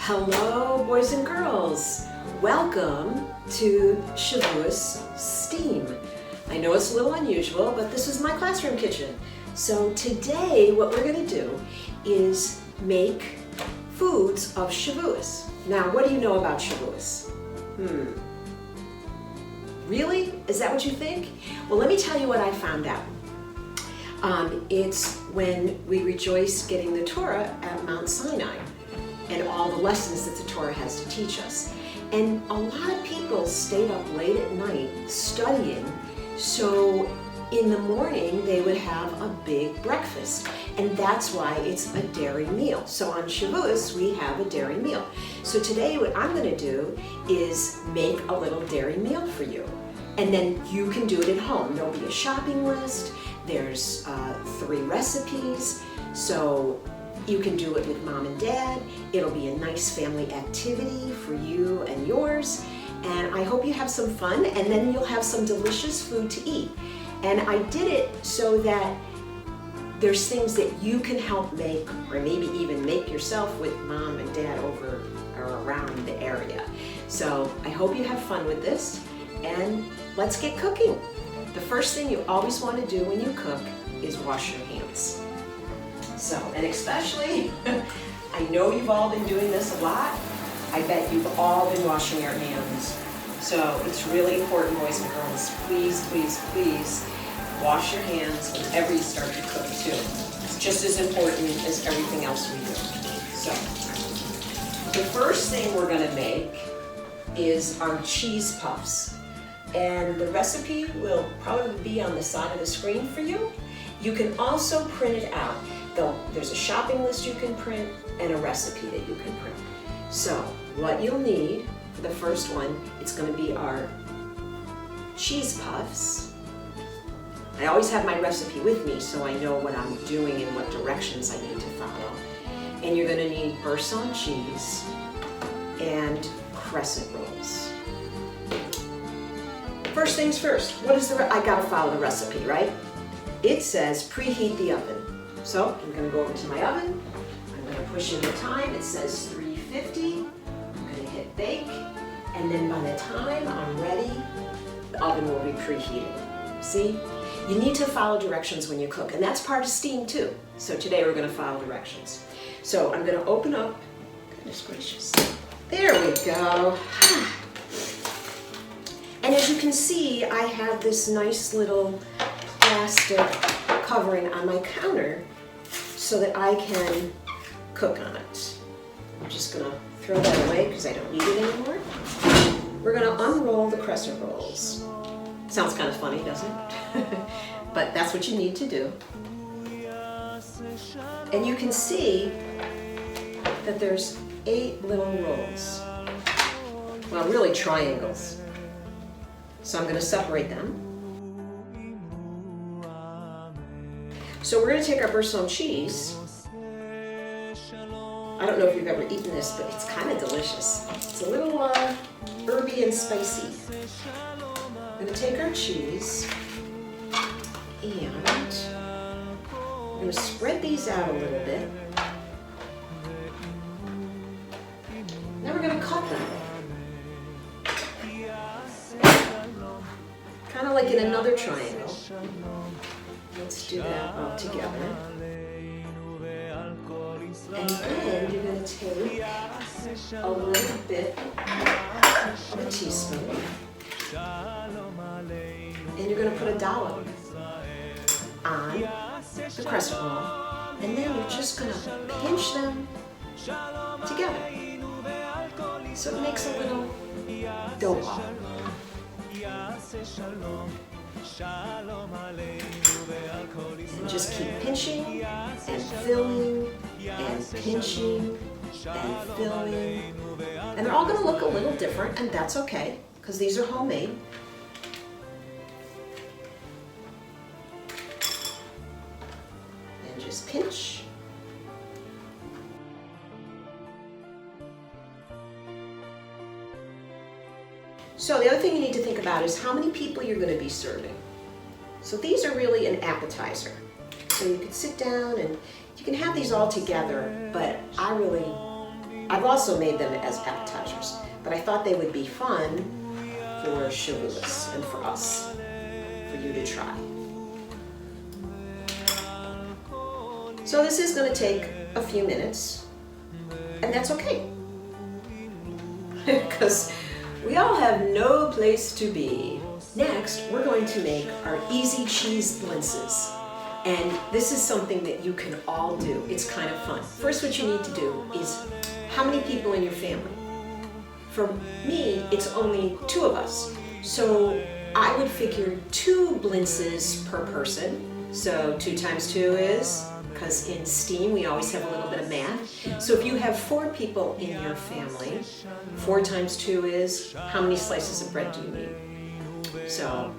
Hello, boys and girls. Welcome to Shavous STEAM. I know it's a little unusual, but this is my classroom kitchen. So today what we're going to do is make foods of Shavous. Now, what do you know about Shavous? Really? Is that what you think? Well, let me tell you what I found out. It's when we rejoice getting the Torah at Mount Sinai and all the lessons that the Torah has to teach us. And a lot of people stayed up late at night studying, so in the morning they would have a big breakfast, and that's why it's a dairy meal. So on Shavous we have a dairy meal. So today what I'm going to do is make a little dairy meal for you, and then you can do it at home. There'll be a shopping list. There's 3 recipes, so you can do it with mom and dad. It'll be a nice family activity for you and yours, and I hope you have some fun, and then you'll have some delicious food to eat. And I did it so that there's things that you can help make, or maybe even make yourself with mom and dad over or around the area. So I hope you have fun with this, and let's get cooking. The first thing you always want to do when you cook is wash your hands. So, and especially, I know you've all been doing this a lot. I bet you've all been washing your hands. So it's really important, boys and girls, please, please, please wash your hands whenever you start to cook too. It's just as important as everything else we do. So, the first thing we're gonna make is our cheese puffs. And the recipe will probably be on the side of the screen for you. You can also print it out. There's a shopping list you can print and a recipe that you can print. So what you'll need for the first one, it's going to be our cheese puffs. I always have my recipe with me so I know what I'm doing and what directions I need to follow. And you're going to need Burson cheese and crescent rolls. First things first, I gotta follow the recipe, right? It says preheat the oven. So I'm gonna go over to my oven. I'm gonna push in the time. It says 350. I'm gonna hit bake. And then by the time I'm ready, the oven will be preheated. See? You need to follow directions when you cook, and that's part of STEAM too. So today we're gonna follow directions. So I'm gonna open up, goodness gracious. There we go. And as you can see, I have this nice little plastic covering on my counter so that I can cook on it. I'm just gonna throw that away because I don't need it anymore. We're gonna unroll the crescent rolls. Sounds kind of funny, doesn't it? But that's what you need to do. And you can see that there's 8 little rolls. Well, really triangles. So I'm going to separate them. So we're going to take our Burson cheese. I don't know if you've ever eaten this, but it's kind of delicious. It's a little herby and spicy. We're going to take our cheese and we're going to spread these out a little bit. Now we're going to cut them. Kind of like in another triangle. Let's do that all together. And then you're going to take a little bit of a teaspoon. And you're going to put a dollop on the crescent roll. And then you're just going to pinch them together. So it makes a little dough ball. And just keep pinching and filling and pinching and filling. And they're all going to look a little different, and that's okay because these are homemade. And just pinch. So the other thing you need to think about is how many people you're going to be serving. So these are really an appetizer. So you can sit down and you can have these all together, but I really I've also made them as appetizers, but I thought they would be fun for Shavous and for us, for you to try. So this is going to take a few minutes, and that's okay. Because we all have no place to be. Next, we're going to make our easy cheese blintzes. And this is something that you can all do. It's kind of fun. First, what you need to do is, how many people in your family? For me, it's only 2 of us. So I would figure 2 blintzes per person. So 2 times 2 is, because in STEAM we always have a little bit of math. So if you have 4 people in your family, 4 times 2 is, how many slices of bread do you need? So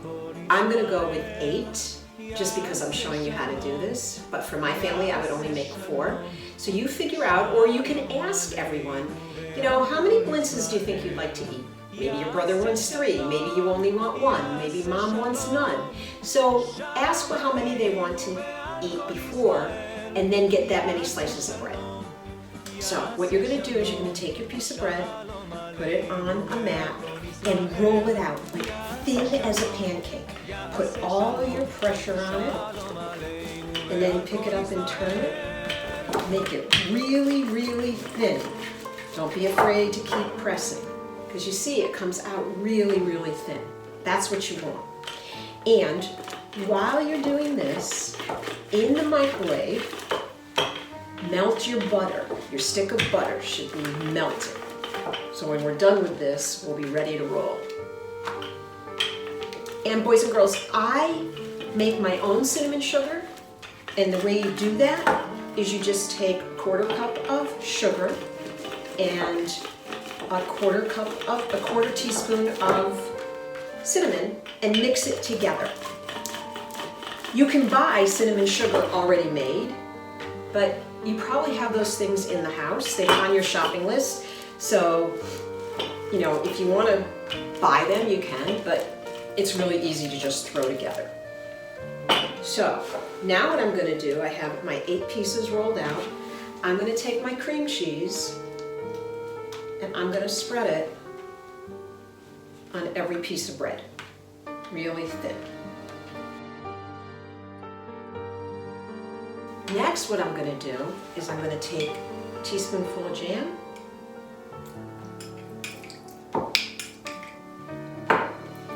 I'm going to go with 8, just because I'm showing you how to do this. But for my family, I would only make 4. So you figure out, or you can ask everyone, you know, how many blintzes do you think you'd like to eat? Maybe your brother wants 3, maybe you only want 1, maybe mom wants none. So ask for how many they want to eat before, and then get that many slices of bread. So what you're going to do is you're going to take your piece of bread, put it on a mat, and roll it out like thin as a pancake. Put all your pressure on it, and then pick it up and turn it. Make it really, really thin. Don't be afraid to keep pressing, because you see it comes out really, really thin. That's what you want. And while you're doing this, in the microwave, melt your butter. Your stick of butter should be melted. So when we're done with this, we'll be ready to roll. And boys and girls, I make my own cinnamon sugar, and the way you do that is you just take a quarter cup of sugar and a quarter teaspoon of cinnamon and mix it together. You can buy cinnamon sugar already made, but you probably have those things in the house. They're on your shopping list. So, you know, if you want to buy them, you can, but it's really easy to just throw together. So now what I'm going to do, I have my 8 pieces rolled out. I'm going to take my cream cheese and I'm going to spread it on every piece of bread, really thin. Next, what I'm going to do is I'm going to take a teaspoonful of jam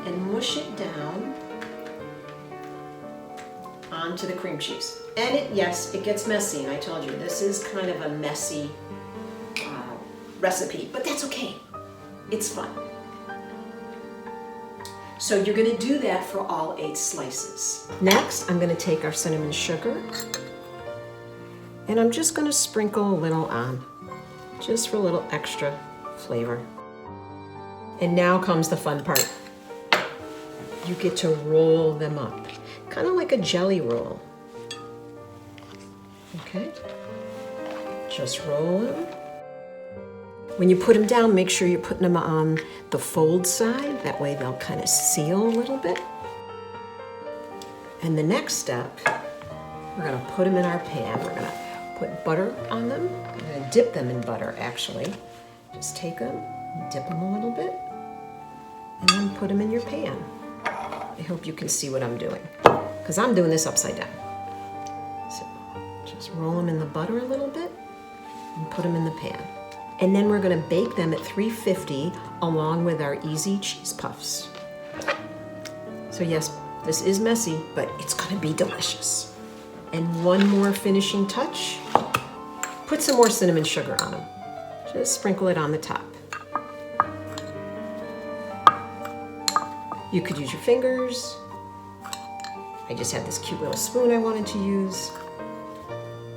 and mush it down onto the cream cheese. And yes, it gets messy, and I told you, this is kind of a messy recipe, but that's okay. It's fun. So you're going to do that for all 8 slices. Next, I'm going to take our cinnamon sugar, and I'm just going to sprinkle a little on, just for a little extra flavor. And now comes the fun part. You get to roll them up, kind of like a jelly roll. Okay? Just roll them. When you put them down, make sure you're putting them on the fold side. That way they'll kind of seal a little bit. And the next step, we're going to put them in our pan. We're going to put butter on them. I'm going to dip them in butter, actually. Just take them, dip them a little bit, and then put them in your pan. I hope you can see what I'm doing, because I'm doing this upside down. So just roll them in the butter a little bit and put them in the pan. And then we're going to bake them at 350 along with our easy cheese puffs. So yes, this is messy, but it's going to be delicious. And one more finishing touch. Put some more cinnamon sugar on them. Just sprinkle it on the top. You could use your fingers. I just had this cute little spoon I wanted to use.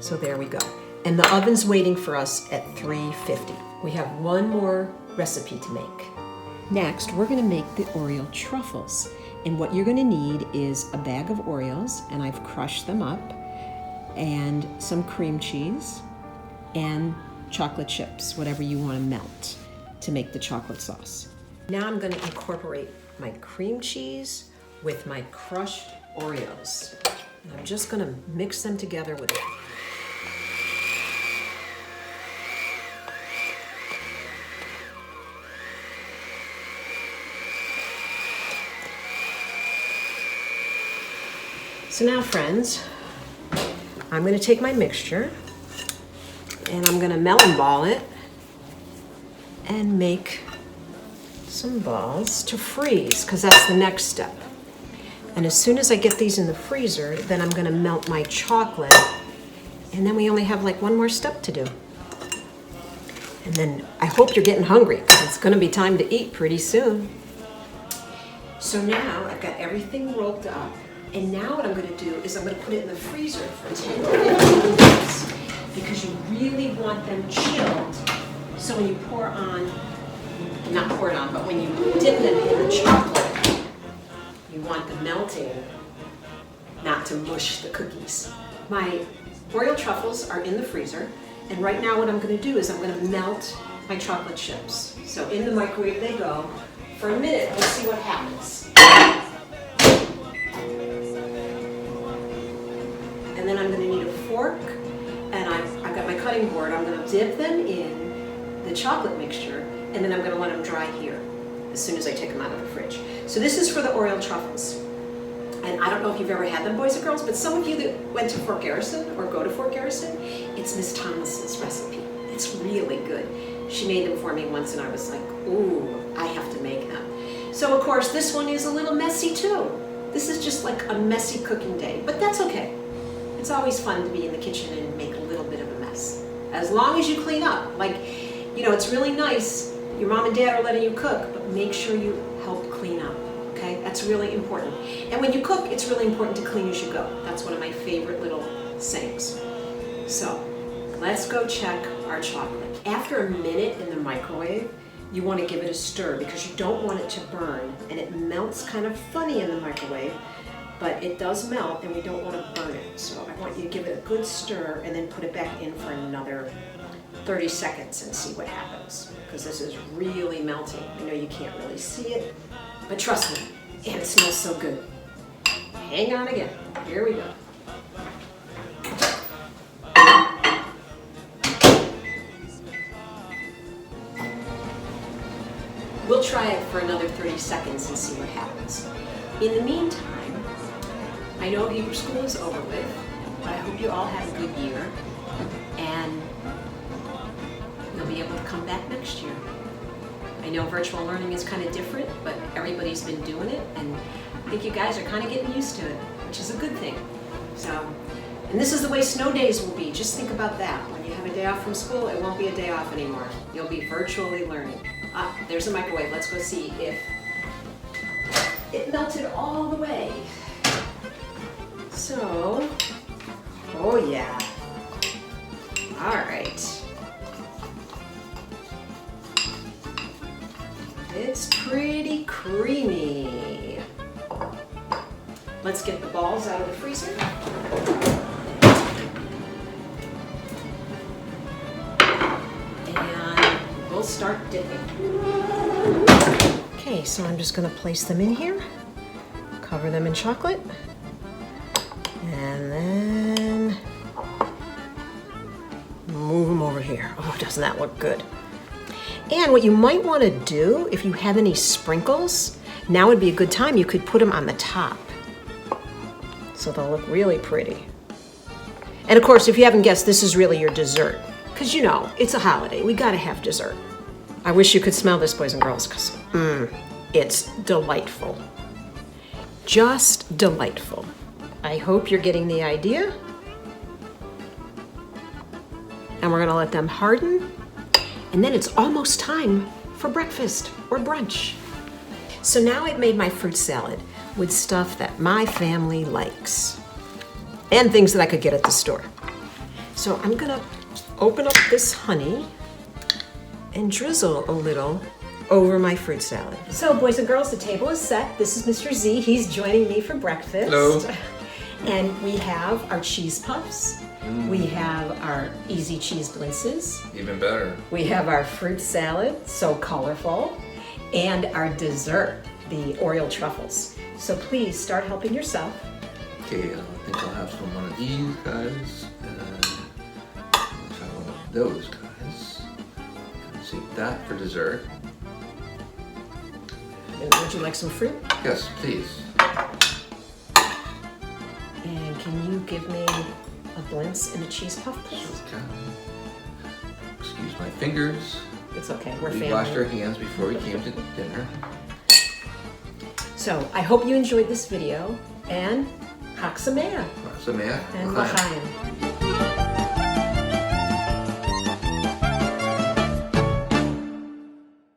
So there we go. And the oven's waiting for us at 350. We have one more recipe to make. Next, we're going to make the Oreo truffles. And what you're going to need is a bag of Oreos, and I've crushed them up, and some cream cheese, and chocolate chips, whatever you want to melt to make the chocolate sauce. Now I'm going to incorporate my cream cheese with my crushed Oreos. And I'm just going to mix them together with it. So now, friends, I'm going to take my mixture and I'm going to melon ball it and make some balls to freeze, because that's the next step. And as soon as I get these in the freezer, then I'm going to melt my chocolate, and then we only have like one more step to do. And then I hope you're getting hungry, because it's going to be time to eat pretty soon. So now I've got everything rolled up, and now what I'm going to do is I'm going to put it in the freezer for 10 to 15 minutes, because you really want them chilled. So when you pour on, not pour it on, but when you dip them in the chocolate, you want the melting not to mush the cookies. My Oreo truffles are in the freezer, and right now what I'm going to do is I'm going to melt my chocolate chips. So in the microwave they go for a minute. We'll see what happens. And then I'm going to need a fork, and I've got my cutting board. I'm going to dip them in the chocolate mixture, and then I'm going to let them dry here as soon as I take them out of the fridge. So this is for the Oreo truffles. And I don't know if you've ever had them, boys and girls, but some of you that went to Fort Garrison or go to Fort Garrison, it's Miss Thomas's recipe. It's really good. She made them for me once, and I was like, ooh, I have to make them. So of course, this one is a little messy too. This is just like a messy cooking day, but that's okay. It's always fun to be in the kitchen and make a little bit of a mess. As long as you clean up. Like, you know, it's really nice. Your mom and dad are letting you cook, but make sure you help clean up, okay? That's really important. And when you cook, it's really important to clean as you go. That's one of my favorite little sayings. So, let's go check our chocolate. After a minute in the microwave, you want to give it a stir because you don't want it to burn, and it melts kind of funny in the microwave, but it does melt and we don't want to burn it. So I want you to give it a good stir and then put it back in for another 30 seconds and see what happens, because this is really melting. I know you can't really see it, but trust me, and it smells so good. Hang on again. Here we go. We'll try it for another 30 seconds and see what happens. In the meantime, I know Hebrew school is over with, but I hope you all have a good year, and you'll be able to come back next year. I know virtual learning is kind of different, but everybody's been doing it, and I think you guys are kind of getting used to it, which is a good thing. So, and this is the way snow days will be. Just think about that. When you have a day off from school, it won't be a day off anymore. You'll be virtually learning. Ah, there's a microwave. Let's go see if it melted all the way. So, oh yeah. All right. It's pretty creamy. Let's get the balls out of the freezer. And we'll start dipping. Okay, so I'm just going to place them in here, cover them in chocolate, and then move them over here. Oh, doesn't that look good? And what you might want to do, if you have any sprinkles, now would be a good time. You could put them on the top, so they'll look really pretty. And of course, if you haven't guessed, this is really your dessert, because you know, it's a holiday. We gotta have dessert. I wish you could smell this, boys and girls, because it's delightful. Just delightful. I hope you're getting the idea. And we're gonna let them harden. And then it's almost time for breakfast or brunch. So now I've made my fruit salad with stuff that my family likes and things that I could get at the store. So I'm gonna open up this honey and drizzle a little over my fruit salad. So boys and girls, the table is set. This is Mr. Z. He's joining me for breakfast. Hello. And we have our cheese puffs. We have our easy cheese blintzes. Even better. We have our fruit salad, so colorful, and our dessert, the Oreo truffles. So please start helping yourself. Okay, I think I'll have some one of these guys, and I'll have one of those guys. And save that for dessert. And would you like some fruit? Yes, please. And can you give me a glimpse in a cheese puff, please? Okay. Excuse my fingers. It's okay, we're We family. washed our hands before we came to dinner. So I hope you enjoyed this video, and Chag Sameach Sameach. and L'chaim.